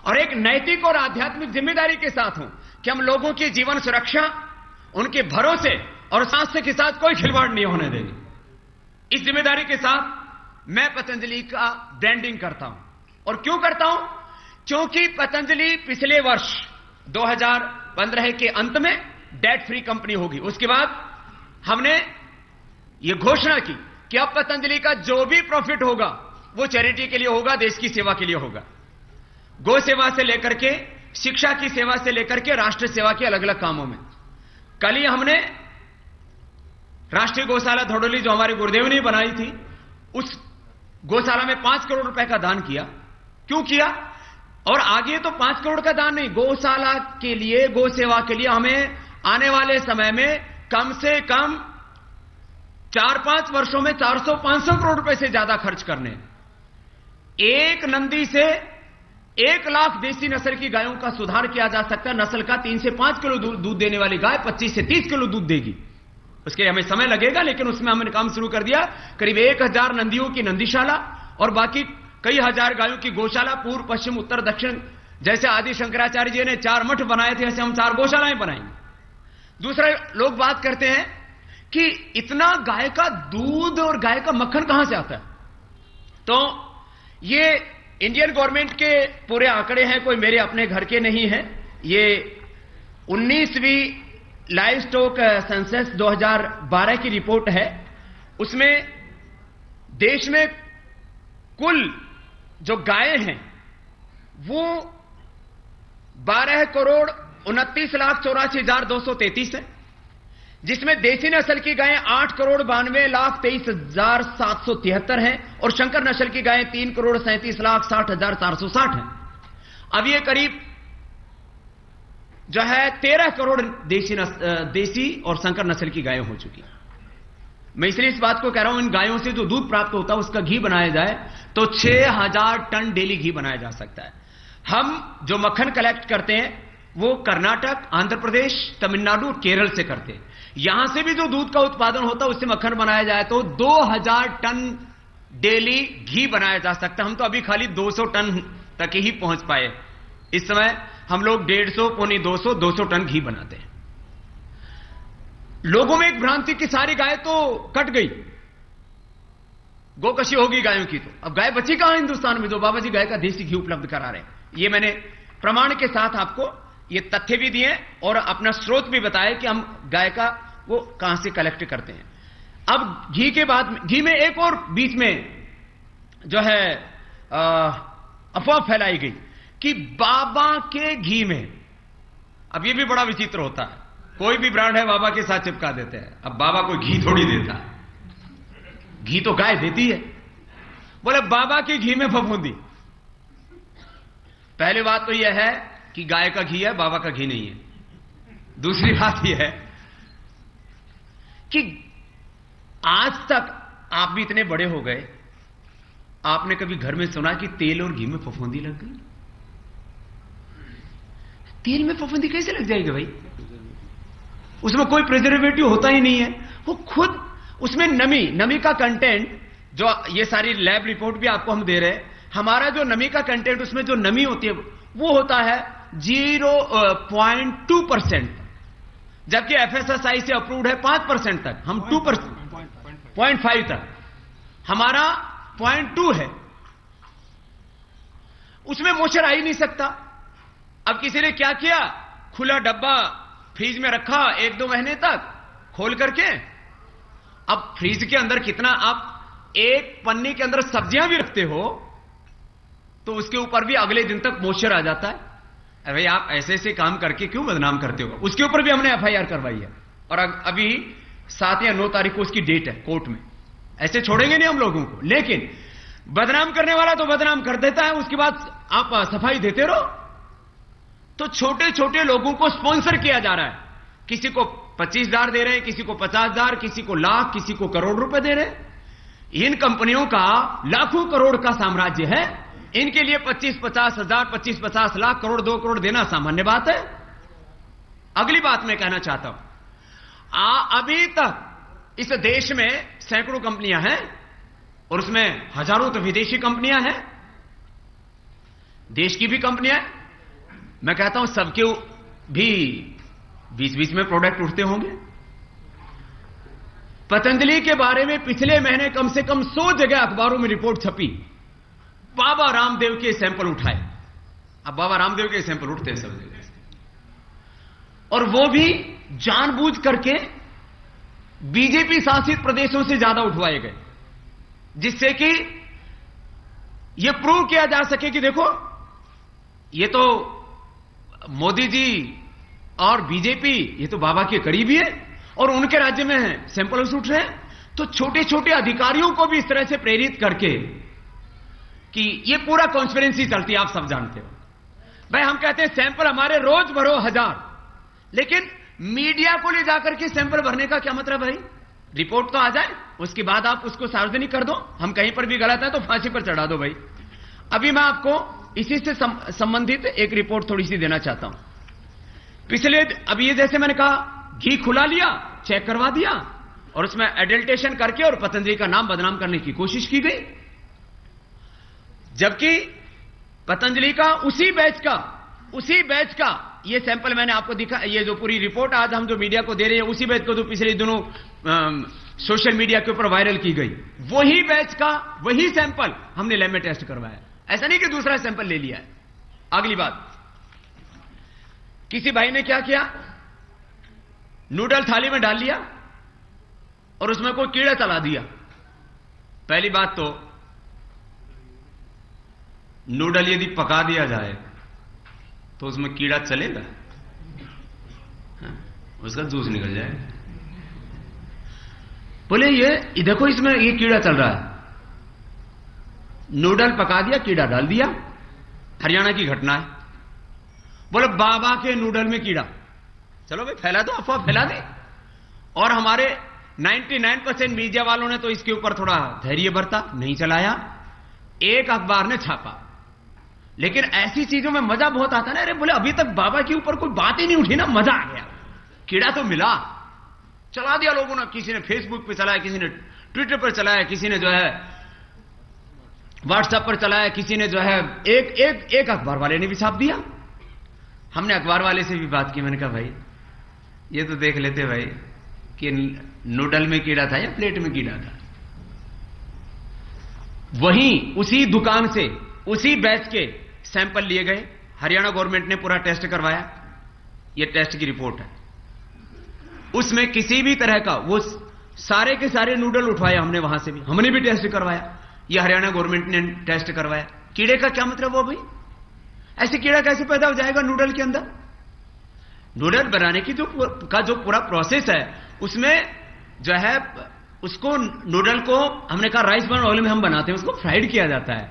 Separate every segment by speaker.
Speaker 1: और एक नैतिक और आध्यात्मिक जिम्मेदारी के साथ हूं कि हम लोगों की जीवन सुरक्षा, उनके भरोसे और स्वास्थ्य के साथ कोई खिलवाड़ नहीं होने देंगे। इस जिम्मेदारी के साथ मैं पतंजलि का ब्रांडिंग करता हूं। और क्यों करता हूं? क्योंकि पतंजलि पिछले वर्ष 2015 के अंत में डेट फ्री कंपनी होगी। उसके बाद हमने यह घोषणा की कि अब पतंजलि का जो भी प्रॉफिट होगा वो चैरिटी के लिए होगा, देश की सेवा के लिए होगा। गौ सेवा से लेकर के, शिक्षा की सेवा से लेकर के राष्ट्र सेवा के अलग अलग कामों में। कल ही हमने राष्ट्रीय गौशाला धोडोली जो हमारे गुरुदेव ने बनाई थी, उस गौशाला में 5 करोड़ रुपए का दान किया। क्यों किया? और आगे तो 5 करोड़ का दान नहीं, गौशाला के लिए, गौ सेवा के लिए हमें आने वाले समय में कम से कम 4-5 वर्षों में 400-500 करोड़ रुपए से ज्यादा खर्च करने। एक नंदी से 1 लाख देसी नस्ल की गायों का सुधार किया जा सकता है। नस्ल का 3 से 5 किलो दूध देने वाली गाय 25 से 30 किलो दूध देगी। उसके हमें समय लगेगा, लेकिन उसमें हमने काम शुरू कर दिया। करीब 1000 नंदियों की नंदीशाला और बाकी कई हजार गायों की गौशाला, पूर्व, पश्चिम, उत्तर, दक्षिण। जैसे आदि शंकराचार्य जी ने 4 मठ बनाए थे, ऐसे हम 4 गौशालाएं बनाएंगे। दूसरा, लोग बात करते हैं कि इतना गाय का दूध और गाय का मक्खन कहां से आता है। तो ये इंडियन गवर्नमेंट के पूरे आंकड़े हैं, कोई मेरे अपने घर के नहीं हैं। ये 19वीं लाइव स्टॉक सेंसस 2012 की रिपोर्ट है। उसमें देश में कुल जो गायें हैं वो 12,29,84,233 है, जिसमें देसी नस्ल की गायें 8,92,23,773 हैं और शंकर नस्ल की गायें 3,37,60,460 हैं। अब ये करीब जो है 13 करोड़ देसी और शंकर नस्ल की गायें हो चुकी हैं। मैं इसलिए इस बात को कह रहा हूं, इन गायों से जो दूध प्राप्त होता है उसका घी बनाया जाए तो 6000 टन डेली घी बनाया जा सकता है। हम जो मक्खन कलेक्ट करते हैं वो कर्नाटक, आंध्र प्रदेश, तमिलनाडु, केरल से करते हैं। यहां से भी जो दूध का उत्पादन होता है उससे मक्खन बनाया जाए तो 2000 टन डेली घी बनाया जा सकता है। हम तो अभी खाली 200 टन तक ही पहुंच पाए। इस समय हम लोग 150, पौने 200 टन घी बनाते हैं। लोगों में एक भ्रांति की सारी गाय तो कट गई, गोकशी होगी गायों की, तो अब गाय बची कहां हिंदुस्तान में जो बाबा जी गाय का देसी घी उपलब्ध करा रहे हैं। ये मैंने प्रमाण के साथ आपको ये तथ्य भी दिए और अपना स्रोत भी बताया कि हम गाय का वो कहां से कलेक्ट करते हैं। अब घी के बाद घी में एक और बीच में जो है अफवाह फैलाई गई कि बाबा के घी में, अब ये भी बड़ा विचित्र होता है, कोई भी ब्रांड है बाबा के साथ चिपका देते हैं। अब बाबा कोई घी थोड़ी देता है, घी तो गाय देती है। बोले बाबा के घी में फफूंदी। पहली बात तो यह है कि गाय का घी है, बाबा का घी नहीं है। दूसरी बात यह है कि आज तक आप भी इतने बड़े हो गए, आपने कभी घर में सुना कि तेल और घी में फफूंदी लग गई? तेल में फफूंदी कैसे लग जाएगी भाई? उसमें कोई प्रिजर्वेटिव होता ही नहीं है। वो खुद उसमें नमी का कंटेंट, जो ये सारी लैब रिपोर्ट भी आपको हम दे रहे हैं, हमारा जो नमी का कंटेंट, उसमें जो नमी होती है वो होता है 0.2%, जबकि एफएसएसआई से अप्रूव्ड है 5% तक। हम 2.5 तक, हमारा 0.2 है। उसमें मोचर आ ही नहीं सकता। अब किसी ने क्या किया, खुला डब्बा फ्रीज में रखा 1-2 महीने तक खोल करके। अब फ्रीज के अंदर कितना, आप एक पन्नी के अंदर सब्जियां भी रखते हो तो उसके ऊपर भी अगले दिन तक मॉइस्चर आ जाता है। अरे आप ऐसे ऐसे काम करके क्यों बदनाम करते हो? उसके ऊपर भी हमने एफआईआर करवाई है और अभी 7 या 9 तारीख को उसकी डेट है कोर्ट में। ऐसे छोड़ेंगे नहीं हम लोगों को। लेकिन बदनाम करने वाला तो बदनाम कर देता है, उसके बाद आप सफाई देते रहो। तो छोटे छोटे लोगों को स्पॉन्सर किया जा रहा है। किसी को 25,000 दे रहे हैं, किसी को 50,000, किसी को लाख, किसी को करोड़ रुपए दे रहे हैं। इन कंपनियों का लाखों करोड़ का साम्राज्य है। इनके लिए 25-50 हजार, 25-50 लाख, करोड़, 2 करोड़ देना सामान्य बात है। अगली बात मैं कहना चाहता हूं, अभी तक इस देश में सैकड़ों कंपनियां हैं और उसमें हजारों तो विदेशी कंपनियां हैं। देश की भी कंपनियां हैं, मैं कहता हूं सबके भी 20-20 में प्रोडक्ट उठते होंगे। पतंजलि के बारे में पिछले महीने कम से कम 100 जगह अखबारों में रिपोर्ट छपी, बाबा रामदेव के सैंपल उठाए। अब बाबा रामदेव के सैंपल उठते हैं सब जगह, और वो भी जानबूझ करके बीजेपी शासित प्रदेशों से ज्यादा उठवाए गए, जिससे कि यह प्रूव किया जा सके कि देखो ये तो मोदी जी और बीजेपी ये तो बाबा के करीबी है और उनके राज्य में है सैंपल उठ रहे हैं। तो छोटे छोटे अधिकारियों को भी इस तरह से प्रेरित करके कि ये पूरा कॉन्स्पिरेंसी चलती है, आप सब जानते हो। भाई हम कहते हैं सैंपल हमारे रोज भरो 1000, लेकिन मीडिया को ले जाकर के सैंपल भरने का क्या मतलब भाई? रिपोर्ट तो आ जाए, उसके बाद आप उसको सार्वजनिक कर दो। हम कहीं पर भी गलत है तो फांसी पर चढ़ा दो भाई। अभी मैं आपको इसी से संबंधित एक रिपोर्ट थोड़ी सी देना चाहता हूं। पिछले अभी ये जैसे मैंने कहा, घी खुला लिया, चेक करवा दिया और उसमें एडल्टेशन करके और पतंजलि का नाम बदनाम करने की कोशिश की गई, जबकि पतंजलि का उसी बैच का ये सैंपल मैंने आपको दिखा। ये जो पूरी रिपोर्ट आज हम जो मीडिया को दे रहे हैं, उसी बैच को जो पिछले दिनों सोशल मीडिया के ऊपर वायरल की गई, वही बैच का वही सैंपल हमने लैब में टेस्ट करवाया। ऐसा नहीं कि दूसरा सैंपल ले लिया है। अगली बात, किसी भाई ने क्या किया, नूडल थाली में डाल लिया और उसमें कोई कीड़ा चला दिया। पहली बात तो नूडल यदि पका दिया जाए तो उसमें कीड़ा चलेगा? उसका जूस निकल जाएगा। बोले ये देखो इसमें ये कीड़ा चल रहा है। नूडल पका दिया, कीड़ा डाल दिया। हरियाणा की घटना है। बोले बाबा के नूडल में कीड़ा। चलो भाई फैला दो, अफवाह फैला दे। और हमारे 99% मीडिया वालों ने तो इसके ऊपर थोड़ा धैर्य बरता, नहीं चलाया। एक अखबार ने छापा। लेकिन ऐसी चीजों में मजा बहुत आता है ना। अरे बोले अभी तक बाबा के ऊपर कोई बात ही नहीं उठी ना, मजा आ गया। कीड़ा तो मिला, चला दिया लोगों ने। किसी ने फेसबुक पे चलाया, किसी ने ट्विटर पर चलाया, किसी ने जो है व्हाट्सएप पर चलाया, किसी ने जो है एक अखबार वाले ने भी छाप दिया। हमने अखबार वाले से भी बात की। मैंने कहा भाई ये तो देख लेते भाई कि नूडल में कीड़ा था या प्लेट में कीड़ा था। वहीं उसी दुकान से उसी बैच के सैंपल लिए गए। हरियाणा गवर्नमेंट ने पूरा टेस्ट करवाया। यह टेस्ट की रिपोर्ट है। उसमें किसी भी तरह का वो सारे के सारे नूडल उठवाया हमने, वहां से भी हमने भी टेस्ट करवाया। यह हरियाणा गवर्नमेंट ने टेस्ट करवाया। कीड़े का क्या मतलब हो भाई? ऐसे कीड़ा कैसे पैदा हो जाएगा नूडल के अंदर? नूडल बनाने की जो पूरा प्रोसेस है, उसमें जो है उसको नूडल को हमने कहा राइस बर्न ऑयल में हम बनाते हैं, उसको फ्राइड किया जाता है।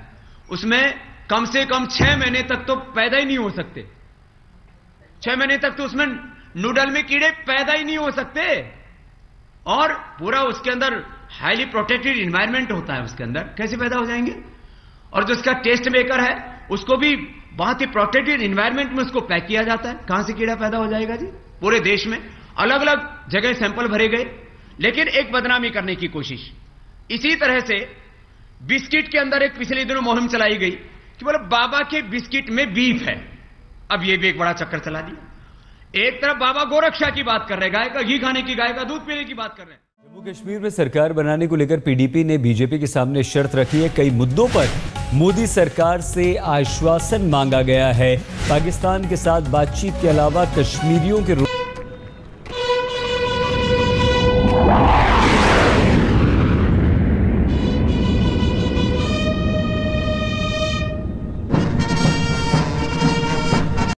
Speaker 1: उसमें कम से कम 6 महीने तक तो पैदा ही नहीं हो सकते। 6 महीने तक तो उसमें नूडल में कीड़े पैदा ही नहीं हो सकते। और पूरा उसके अंदर हाईली प्रोटेक्टेड एनवायरनमेंट होता है, उसके अंदर कैसे पैदा हो जाएंगे? और जो उसका टेस्ट मेकर है उसको भी बहुत ही प्रोटेक्टेड एनवायरनमेंट में उसको पैक किया जाता है। कहां से कीड़ा पैदा हो जाएगा जी? पूरे देश में अलग अलग जगह सैंपल भरे गए, लेकिन एक बदनामी करने की कोशिश। इसी तरह से बिस्किट के अंदर एक पिछले दिनों मुहिम चलाई गई कि बोले बाबा के बिस्किट में बीफ है। अब यह भी एक बड़ा चक्कर चला दिया। एक तरफ बाबा गोरक्षा की बात कर रहे हैं, गाय का घी खाने की, गाय का दूध पीने की बात कर रहे हैं।
Speaker 2: जम्मू कश्मीर में सरकार बनाने को लेकर पीडीपी ने बीजेपी के सामने शर्त रखी है। कई मुद्दों पर मोदी सरकार से आश्वासन मांगा गया है। पाकिस्तान के साथ बातचीत के अलावा कश्मीरियों के